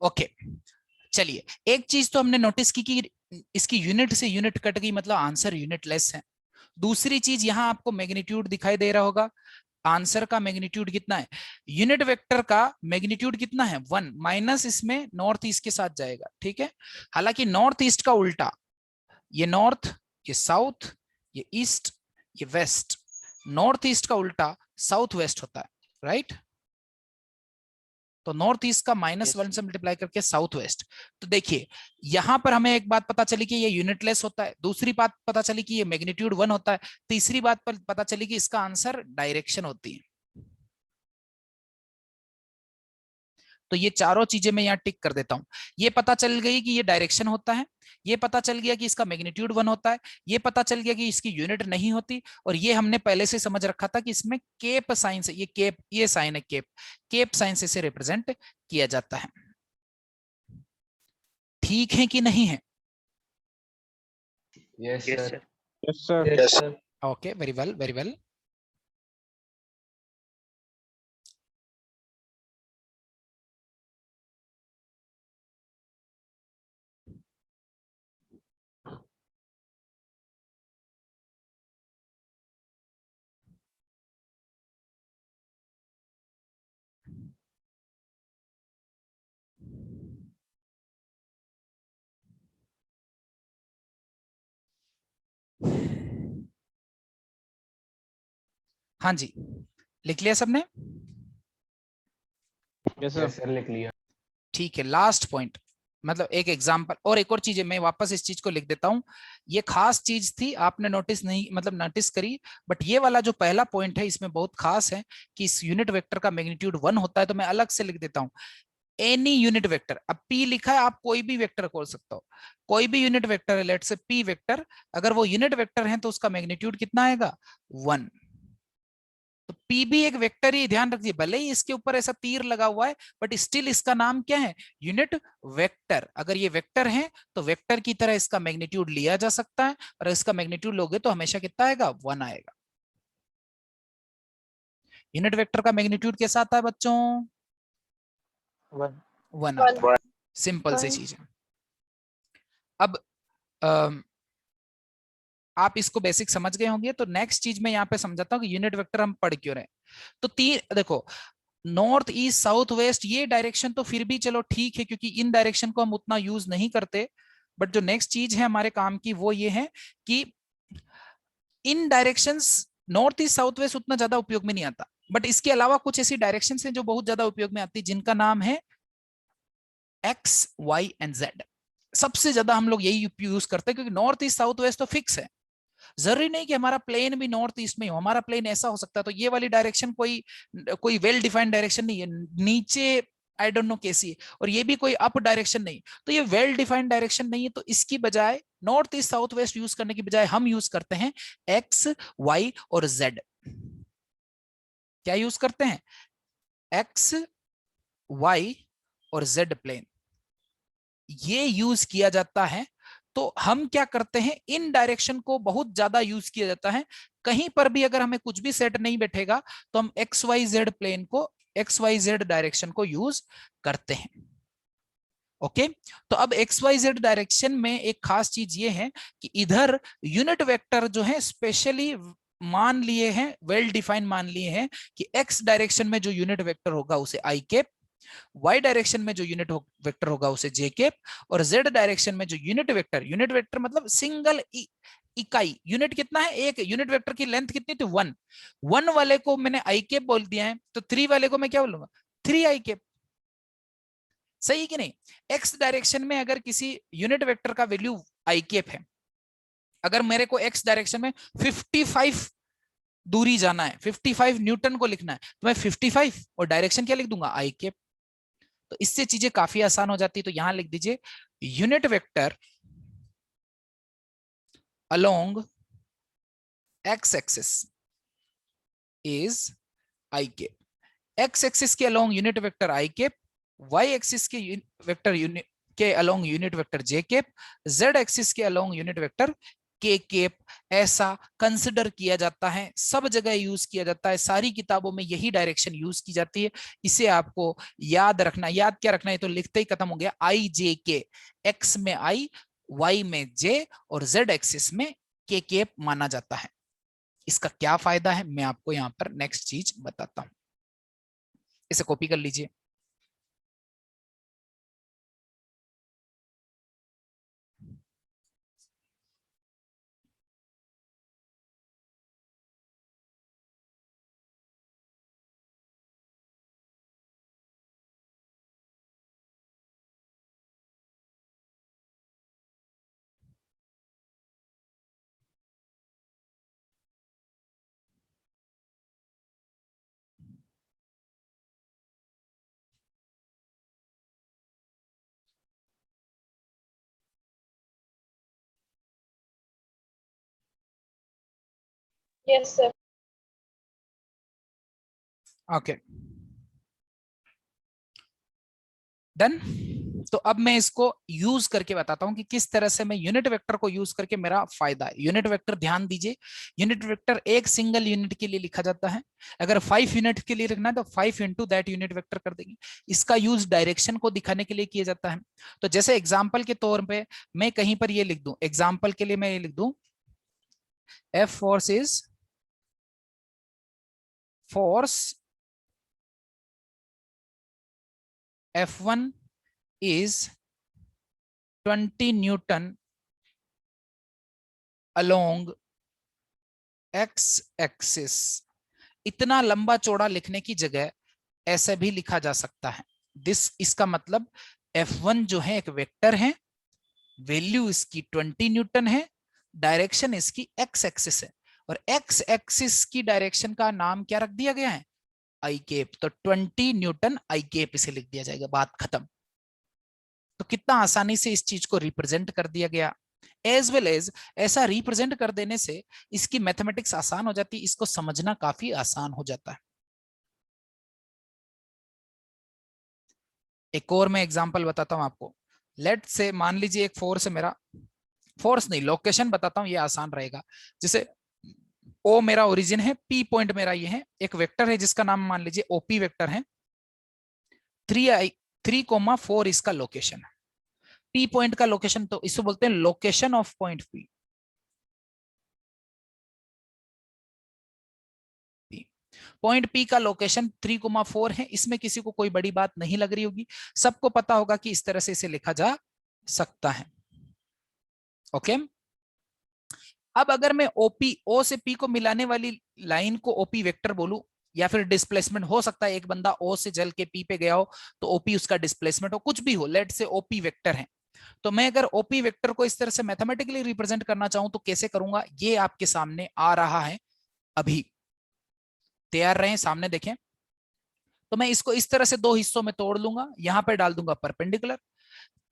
Okay, चलिए एक चीज तो हमने नोटिस की कि इसकी यूनिट से यूनिट कट गई, मतलब आंसर यूनिटलेस है। दूसरी चीज यहां आपको मैग्नीट्यूड दिखाई दे रहा होगा, आंसर का मैग्नीट्यूड कितना है, यूनिट वेक्टर का मैग्नीट्यूड कितना है 1, माइनस इसमें नॉर्थ ईस्ट के साथ जाएगा, ठीक है। हालांकि नॉर्थ ईस्ट का उल्टा, ये नॉर्थ, ये साउथ, ये ईस्ट, ये वेस्ट, नॉर्थ ईस्ट का उल्टा साउथ वेस्ट होता है, राइट। तो नॉर्थ ईस्ट का -1 से मल्टीप्लाई करके साउथ वेस्ट। तो देखिए यहां पर हमें एक बात पता चली कि ये यूनिटलेस होता है, दूसरी बात पता चली कि ये मैग्नीट्यूड 1 होता है, तीसरी बात पर पता चली कि इसका आंसर डायरेक्शन होती है। तो ये चारों चीजें मैं यहाँ टिक कर देता हूं। ये पता चल गई कि ये डायरेक्शन होता है, ये पता चल गया कि इसका मैग्नीट्यूड 1 होता है, ये पता चल गया कि इसकी यूनिट नहीं होती, और ये हमने पहले से समझ रखा था कि इसमें केप साइन से, ये केप, ये साइन है केप, केप साइन से इसे रिप्रेजेंट किया जाता है। ठीक है कि नहीं है? Yes sir. Yes sir. Okay, very well, very well. हाँ जी, लिख लिया सबने? Yes yes sir. सर लिख लिया। ठीक है, लास्ट पॉइंट, मतलब एक एग्जांपल और एक और चीज है, मैं वापस इस चीज को लिख देता हूं। ये खास चीज थी, आपने नोटिस नहीं, मतलब नोटिस करी, बट ये वाला जो पहला पॉइंट है इसमें बहुत खास है कि इस यूनिट वेक्टर का मैग्नीट्यूड 1 होता है। तो मैं अलग से लिख देता हूं, एनी यूनिट वेक्टर, अब पी लिखा है, आप कोई भी वेक्टर खोल सकते हो, कोई भी यूनिट वेक्टर है, लेट्स से पी वेक्टर, अगर वो यूनिट वेक्टर है तो उसका मैग्नीट्यूड कितना आएगा 1। तो पी भी एक वेक्टर ही, ध्यान रखिए, भले ही इसके ऊपर ऐसा तीर लगा हुआ है बट स्टिल इसका नाम क्या है, यूनिट वेक्टर। अगर ये वेक्टर है तो वेक्टर की तरह इसका मैग्नीट्यूड लिया जा सकता है, और इसका मैग्नीट्यूड लोगे तो हमेशा कितना आएगा 1 आएगा। यूनिट वेक्टर का मैग्नीट्यूड कैसा आता है बच्चों? 1 आता है, सिंपल सी चीज है। अब आप इसको बेसिक समझ गए होंगे, तो नेक्स्ट चीज मैं यहाँ पे समझाता हूँ कि यूनिट वेक्टर हम पढ़ क्यों रहे। तो तीन देखो, नॉर्थ ईस्ट साउथ वेस्ट, ये डायरेक्शन तो फिर भी चलो ठीक है क्योंकि इन डायरेक्शन को हम उतना यूज नहीं करते, बट जो नेक्स्ट चीज है हमारे काम की वो ये है कि इन directions north east south west उतना ज्यादा उपयोग में नहीं आता, बट इसके अलावा कुछ ऐसी डायरेक्शन है जो बहुत ज्यादा उपयोग में आती है, जिनका नाम है एक्स वाई एंड जेड। सबसे ज्यादा हम लोग यही यूज करते हैं क्योंकि नॉर्थ ईस्ट साउथ वेस्ट तो फिक्स है, जरूरी नहीं कि हमारा प्लेन भी नॉर्थ ईस्ट में हो, हमारा प्लेन ऐसा हो सकता है। तो ये वाली डायरेक्शन कोई कोई वेल डिफाइंड डायरेक्शन नहीं है, नीचे आई डोंट नो कैसी है, और ये भी कोई अप डायरेक्शन नहीं, तो ये वेल डिफाइंड डायरेक्शन नहीं है। तो इसकी बजाय north east south waste use करने की बजाय हम यूज करते हैं एक्स वाई और जेड। क्या यूज करते हैं? एक्स वाई और जेड प्लेन, ये यूज किया जाता है। तो हम क्या करते हैं, इन डायरेक्शन को बहुत ज्यादा यूज किया जाता है। कहीं पर भी अगर हमें कुछ भी सेट नहीं बैठेगा तो हम एक्स वाई जेड प्लेन को, एक्स वाई जेड डायरेक्शन को यूज करते हैं। ओके, तो अब एक्स वाई जेड डायरेक्शन में एक खास चीज ये है कि इधर यूनिट वेक्टर जो है स्पेशली मान लिए हैं, वेल डिफाइंड मान लिए हैं कि एक्स डायरेक्शन में जो यूनिट वेक्टर होगा उसे आई कैप, y डायरेक्शन में जो यूनिट वेक्टर होगा उसे जे कैप, और z डायरेक्शन में जो यूनिट वेक्टर मतलब सिंगल इकाई, यूनिट कितना है, एक यूनिट वेक्टर की लेंथ कितनी थी 1, 1 वाले को मैंने आई कैप बोल दिया है, तो 3 वाले को मैं क्या बोलूंगा 3 आई कैप। सही कि नहीं? x डायरेक्शन में अगर किसी यूनिट वेक्टर का वैल्यू आई कैप है, अगर मेरे को x डायरेक्शन में 55 दूरी जाना है, 55 न्यूटन को लिखना है, तो मैं 55 और डायरेक्शन क्या लिख दूंगा आई कैप। तो इससे चीजें काफी आसान हो जाती है। तो यहां लिख दीजिए unit vector along x axis is I cap. X axis के अलोंग यूनिट वेक्टर आई कैप, वाई एक्सिस के वेक्टर यूनिट के अलोंग यूनिट वेक्टर जे कैप, जेड एक्सिस के अलोंग यूनिट वेक्टर के केप, ऐसा कंसिडर किया जाता है, सब जगह यूज किया जाता है, सारी किताबों में यही डायरेक्शन यूज की जाती है। इसे आपको याद रखना। याद क्या रखना है तो लिखते ही खत्म हो गया। आई जे के, एक्स में आई, वाई में जे और जेड एक्सिस में के केप माना जाता है। इसका क्या फायदा है मैं आपको यहां पर नेक्स्ट चीज बताता हूं। इसे कॉपी कर लीजिए। Yes sir. Okay done. तो अब मैं इसको यूज करके बताता हूं कि किस तरह से मैं यूनिट वेक्टर को यूज करके मेरा फायदा है। यूनिट वेक्टर ध्यान दीजिए, यूनिट वेक्टर एक सिंगल यूनिट के लिए लिखा जाता है। अगर 5 यूनिट के लिए लिखना है तो 5 इंटू दैट यूनिट वेक्टर कर देंगे। इसका यूज डायरेक्शन को दिखाने के लिए किया जाता है। तो जैसे एग्जाम्पल के तौर पर मैं कहीं पर ये लिख दूं, एग्जाम्पल के लिए मैं ये लिख दूं F force is force F1 is 20 Newton along x axis. इतना लंबा चौड़ा लिखने की जगह ऐसे भी लिखा जा सकता है। इसका मतलब F1 जो है एक वेक्टर है, वैल्यू इसकी 20 न्यूटन है, डायरेक्शन इसकी x एक्सिस है, और x एक्सिस की डायरेक्शन का नाम क्या रख दिया गया है, आई केप। तो 20 न्यूटन आई केप इसे लिख दिया जाएगा, बात खत्म। तो कितना आसानी से इस चीज को रिप्रेजेंट कर दिया गया। एज वेल एज ऐसा रिप्रेजेंट कर देने से इसकी मैथमेटिक्स आसान हो जाती है, इसको समझना काफी आसान हो जाता है। एक और मैं एग्जांपल बताता हूं आपको। लेट से मान लीजिए एक फोर्स है मेरा, फोर्स नहीं लोकेशन बताता हूं, ये आसान रहेगा। जैसे ओ मेरा ओरिजिन है, पी पॉइंट मेरा ये है, एक वेक्टर है जिसका नाम मान लीजिए ओपी वेक्टर है, 3,4 इसका लोकेशन है। पी पॉइंट का लोकेशन तो इसको बोलते हैं location of point P. Point P का लोकेशन 3,4 है। इसमें किसी को कोई बड़ी बात नहीं लग रही होगी, सबको पता होगा कि इस तरह से इसे लिखा जा सकता है। ओके अब अगर मैं ओपी, ओ से पी को मिलाने वाली लाइन को ओपी वेक्टर बोलूं, या फिर डिस्प्लेसमेंट हो सकता है, एक बंदा ओ से जल के पी पे गया हो तो ओपी उसका डिस्प्लेसमेंट हो, कुछ भी हो, लेट से ओपी वेक्टर है। तो मैं अगर ओपी वेक्टर को इस तरह से मैथमेटिकली रिप्रेजेंट करना चाहूं तो कैसे करूंगा, ये आपके सामने आ रहा है। अभी तैयार रहें, सामने देखें। तो मैं इसको इस तरह से दो हिस्सों में तोड़ लूंगा, यहां पे डाल दूंगा परपेंडिकुलर।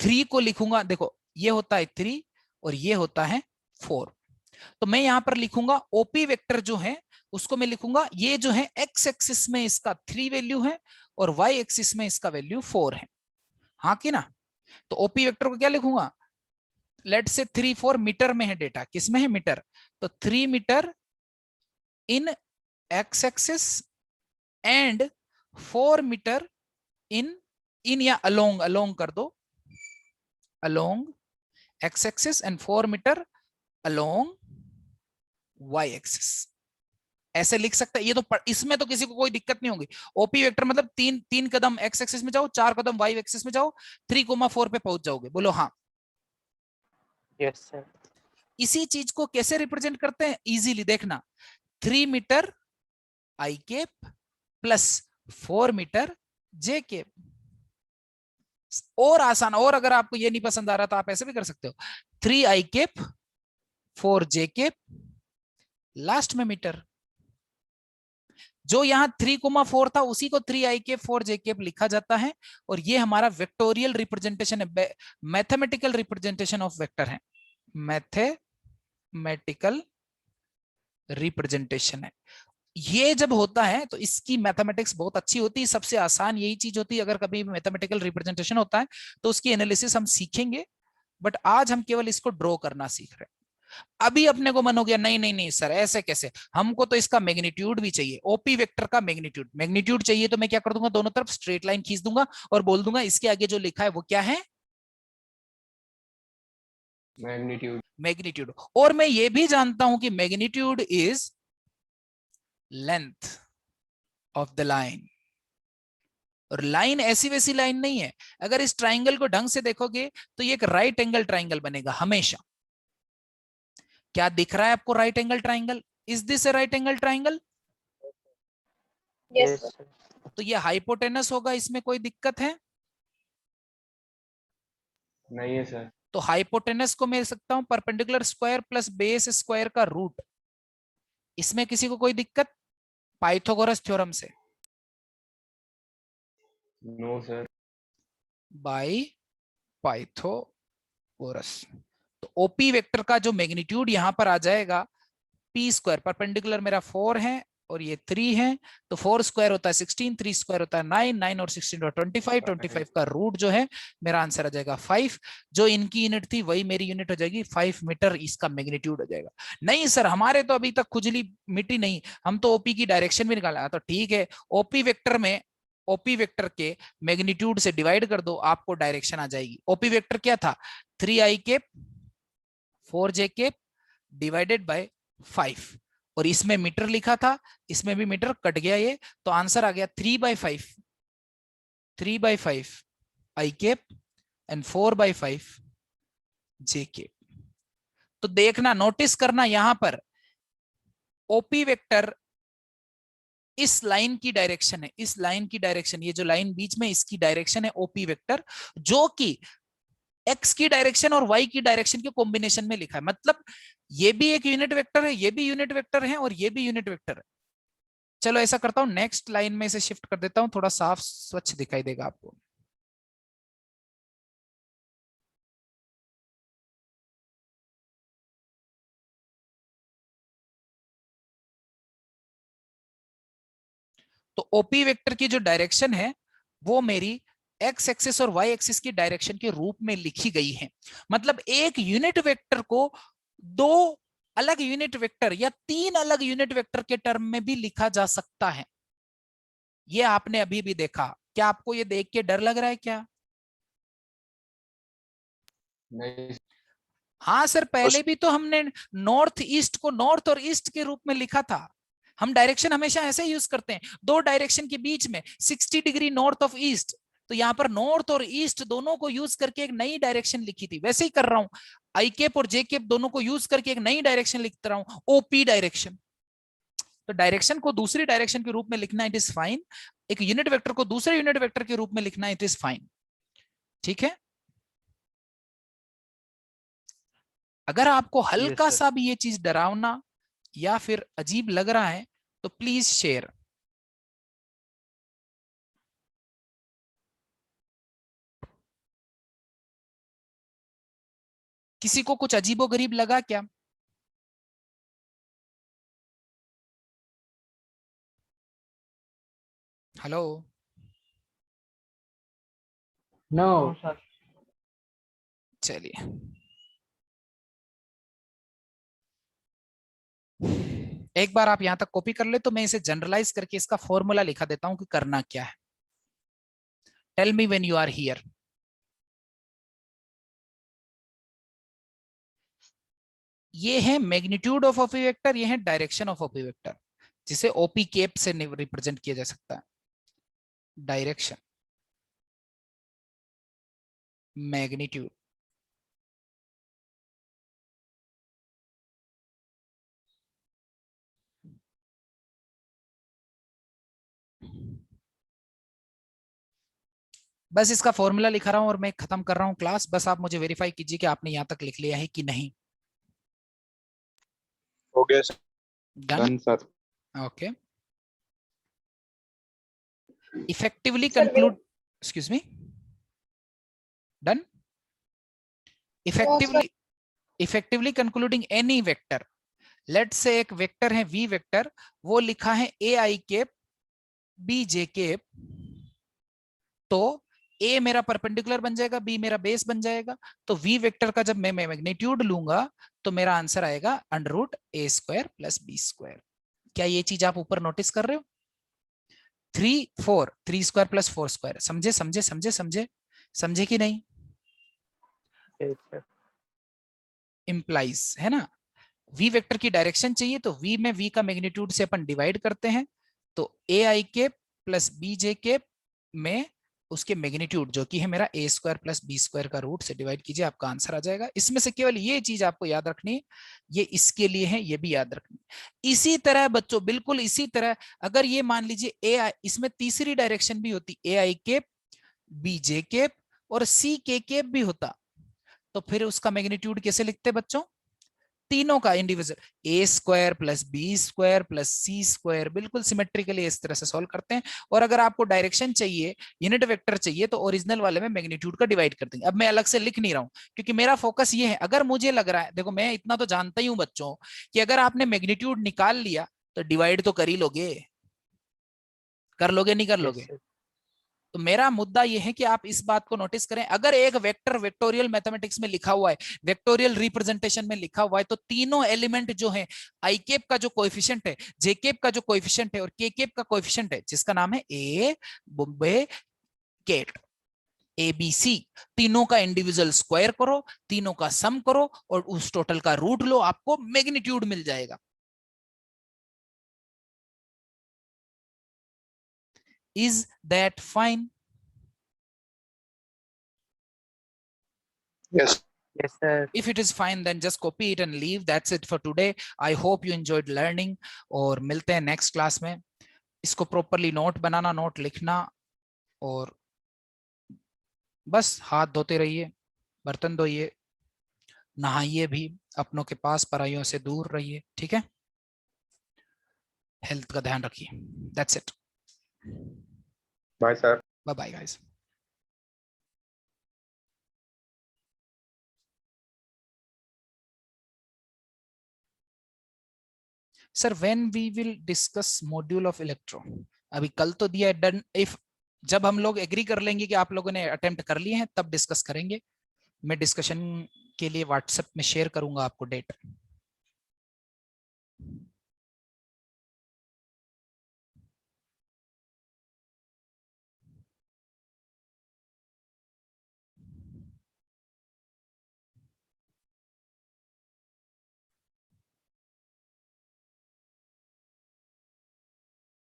3 को लिखूंगा, देखो ये होता है 3 और ये होता है 4। तो मैं यहां पर लिखूंगा ओपी वेक्टर जो है उसको मैं लिखूंगा, ये जो है एक्स एक्सिस में इसका 3 वैल्यू है और वाई एक्सिस में इसका वैल्यू 4 है। हाँ कि ना। तो ओपी वेक्टर को क्या लिखूंगा, लेट से 3 4 मीटर में है डेटा, किस में है, मीटर। तो 3 metre in x axis and 4 metre in, in या अलोंग, अलोंग कर दो, along x axis and 4 metre along y axis. ऐसे लिख सकता है ये तो, इसमें तो किसी को कोई दिक्कत नहीं होगी। ओपी वेक्टर मतलब 3 कदम एक्स एक्सिस में जाओ, 4 कदम वाई एक्सिस में जाओ, 3,4 पे पहुंच जाओगे। बोलो हाँ। Yes sir. इसी चीज को कैसे रिप्रेजेंट करते हैं, इजीली देखना, 3 metre i cap plus 4 metre j cap. और आसान, और अगर आपको ये नहीं पसंद आ रहा तो आप ऐसे भी कर सकते हो, 3 आई केप 4 जे केप लास्ट में मीटर। जो यहां 3,4 था उसी को 3 आई केप 4 जे केप लिखा जाता है, और ये हमारा वेक्टोरियल रिप्रेजेंटेशन है, मैथमेटिकल रिप्रेजेंटेशन ऑफ वेक्टर है, मैथमेटिकल रिप्रेजेंटेशन है। ये जब होता है तो इसकी मैथमेटिक्स बहुत अच्छी होती है, सबसे आसान यही चीज होती है। अगर कभी मैथमेटिकल रिप्रेजेंटेशन होता है तो उसकी एनालिसिस हम सीखेंगे, बट आज हम केवल इसको ड्रॉ करना सीख रहे हैं। अभी अपने को मन हो गया नहीं नहीं नहीं सर ऐसे कैसे, हमको तो इसका मैग्नीट्यूड भी चाहिए, ओपी वेक्टर का मैग्नीट्यूड, मैग्नीट्यूड चाहिए तो मैं क्या कर दूंगा, दोनों तरफ स्ट्रेट लाइन खींच दूंगा और बोल दूंगा इसके आगे जो लिखा है वो क्या है, मैग्नीट्यूड। मैग्नीट्यूड। और मैं ये भी जानता हूं कि magnitude is length of the line, और लाइन ऐसी वैसी लाइन नहीं है। अगर इस ट्राइंगल को ढंग से देखोगे तो ये एक राइट एंगल ट्राइंगल बनेगा हमेशा। क्या दिख रहा है आपको right angle triangle, is this A right angle triangle? Yes, Yes, sir. sir. तो ये हाइपोटेनस होगा, इसमें कोई दिक्कत है? नहीं है सर। तो हाइपोटेनस को मैं लिख सकता हूं perpendicular square plus base square का रूट, इसमें किसी को कोई दिक्कत पाइथागोरस थ्योरम से? No sir. By Pythagoras. तो ओपी वेक्टर का जो मैग्नीट्यूड यहां पर आ जाएगा पी स्क्वायर, परपेंडिकुलर मेरा 4 है और ये 3 है, तो 4 स्क्वायर होता है 16, 3 स्क्वायर होता है 9, 9 और 16 और 25, 25 का रूट जो है मेरा आंसर आ जाएगा 5। जो इनकी यूनिट थी वही मेरी यूनिट हो जाएगी, 5 मीटर इसका मैग्नीट्यूड हो जाएगा। नहीं सर हमारे तो अभी तक खुजली मिटी नहीं, हम तो ओपी की डायरेक्शन भी निकाला। तो ठीक है, ओपी वेक्टर में ओपी वेक्टर के मैग्नीट्यूड से डिवाइड कर दो, आपको डायरेक्शन आ जाएगी। ओपी वेक्टर क्या था, 3i cap 4j cap divided by 5, और इसमें मीटर लिखा था, इसमें भी मीटर कट गया ये, तो आंसर आ गया 3/5, 3/5 आई केप एंड 4/5 जे केप। तो देखना, नोटिस करना यहां पर ओपी वेक्टर इस लाइन की डायरेक्शन है, इस लाइन की डायरेक्शन, ये जो लाइन बीच में इसकी डायरेक्शन है ओपी वेक्टर, जो कि एक्स की डायरेक्शन और वाई की डायरेक्शन के कॉम्बिनेशन में लिखा है। मतलब ये भी एक यूनिट वेक्टर है, ये भी यूनिट वेक्टर है और ये भी यूनिट वेक्टर है। चलो ऐसा करता हूं, नेक्स्ट लाइन में इसे शिफ्ट कर देता हूं, थोड़ा साफ स्वच्छ दिखाई देगा आपको। तो ओपी वेक्टर की जो डायरेक्शन है वो मेरी एक्स एक्सिस और वाई एक्सिस की डायरेक्शन के रूप में लिखी गई है। मतलब एक यूनिट वेक्टर को दो अलग यूनिट वेक्टर या तीन अलग यूनिट वेक्टर के टर्म में भी लिखा जा सकता है। ये आपने अभी भी देखा, क्या आपको ये देख के डर लग रहा है क्या? नहीं। हाँ सर, पहले भी तो हमने नॉर्थ ईस्ट को नॉर्थ और ईस्ट के रूप में लिखा था। हम डायरेक्शन हमेशा ऐसे यूज करते हैं, दो डायरेक्शन के बीच में 60 डिग्री नॉर्थ ऑफ ईस्ट, तो यहाँ पर नॉर्थ और ईस्ट दोनों को यूज करके एक नई डायरेक्शन लिखी थी। वैसे ही कर रहा हूं, आई केप और जे केप दोनों को यूज करके एक नई डायरेक्शन लिखता रहा हूं, ओपी डायरेक्शन। तो डायरेक्शन को दूसरी डायरेक्शन के रूप में लिखना इट इज फाइन, एक यूनिट वेक्टर को दूसरे यूनिट वेक्टर के रूप में लिखना इट इज फाइन। ठीक है, अगर आपको हल्का सा भी ये चीज डरावना या फिर अजीब लग रहा है तो प्लीज शेयर। किसी को कुछ अजीबोगरीब लगा क्या? हेलो? नो। चलिए, एक बार आप यहां तक कॉपी कर ले तो मैं इसे जनरलाइज करके इसका फॉर्मूला लिखा देता हूं कि करना क्या है। Tell me when you are here. ये है मैग्नीट्यूड ऑफ ओपी वेक्टर, ये है डायरेक्शन ऑफ ओपी वेक्टर, जिसे ओपी केप से रिप्रेजेंट किया जा सकता है। डायरेक्शन, मैग्नीट्यूड, बस इसका फॉर्मूला लिखा रहा हूं और मैं खत्म कर रहा हूं क्लास। बस आप मुझे वेरीफाई कीजिए कि आपने यहां तक लिख लिया है कि नहीं। हो गया sir. Done? Done sir. Okay, effectively Sir, conclude, excuse me, done? Effectively effectively concluding any vector, let say एक वेक्टर है वी वेक्टर, वो लिखा है A i cap B j cap, तो ए मेरा परपेंडिकुलर बन जाएगा, बी मेरा बेस बन जाएगा। तो वी वेक्टर का जब मैं मैग्नीट्यूड लूंगा तो मेरा आंसर आएगा √a² + b²। क्या ये चीज आप ऊपर नोटिस कर रहे हो? 3 4 3² + 4²। समझे समझे समझे समझे समझे कि नहीं? Yes, sir. इंप्लाइज है ना, वी वेक्टर की डायरेक्शन चाहिए तो वी में वी का मैग्नीट्यूड से अपन डिवाइड करते हैं, तो ai² + bj² में उसके मैग्नीट्यूड जो कि है मेरा a² + b² का रूट से डिवाइड कीजिए, आपका आंसर आ जाएगा। इसमें से केवल ये चीज आपको याद रखनी है, ये इसके लिए है, ये भी याद रखनी। इसी तरह बच्चों, बिल्कुल इसी तरह, अगर ये मान लीजिए ai, इसमें तीसरी डायरेक्शन भी होती ai², bj² और ck² भी होता, तो फिर उसका मैग्नीट्यूड कैसे लिखते बच्चों? तीनों का इंडिविजुअल a² + b² + c², बिल्कुल सिमेट्रिकली इस तरह से सॉल्व करते हैं। और अगर आपको डायरेक्शन चाहिए, यूनिट वेक्टर चाहिए, तो ओरिजिनल वाले में मैग्नीट्यूड का डिवाइड कर देंगे। अब मैं अलग से लिख नहीं रहा हूं क्योंकि मेरा फोकस ये है, अगर मुझे लग रहा है, देखो मैं इतना तो जानता ही हूं बच्चों कि अगर आपने मैग्नीट्यूड निकाल लिया तो डिवाइड तो कर ही लोगे, कर लोगे नहीं कर Yes, लोगे? sir. तो मेरा मुद्दा यह है कि आप इस बात को नोटिस करें, अगर एक वेक्टर वेक्टोरियल मैथमेटिक्स में लिखा हुआ है, वेक्टोरियल रिप्रेजेंटेशन में लिखा हुआ है, तो तीनों एलिमेंट जो है, i² का जो कोएफिशिएंट है, j² का जो कोएफिशिएंट है और k² का कोएफिशिएंट है, जिसका नाम है a बुम्बे केट ABC, तीनों का इंडिविजुअल स्क्वायर करो, तीनों का सम करो और उस टोटल का रूट लो, आपको मैग्नीट्यूड मिल जाएगा। Is that fine? Yes. Yes, sir. If it is fine, then just copy it and leave. That's it for today. I hope you enjoyed learning. और मिलते हैं नेक्स्ट क्लास में। इसको प्रॉपरली नोट बनाना, note लिखना, और बस हाथ धोते रहिए, बर्तन धोइए, नहाइए भी, अपनों के पास पराइयों से दूर रहिए, ठीक है? हेल्थ का ध्यान रखिए। That's it. Bye, sir. Bye bye guys. Sir when we will discuss module of electro, अभी कल तो दिया है डन, इफ जब हम लोग एग्री कर लेंगे कि आप लोगों ने अटेम्प्ट कर लिए हैं तब डिस्कस करेंगे। मैं डिस्कशन के लिए व्हाट्सएप में शेयर करूंगा आपको डेट।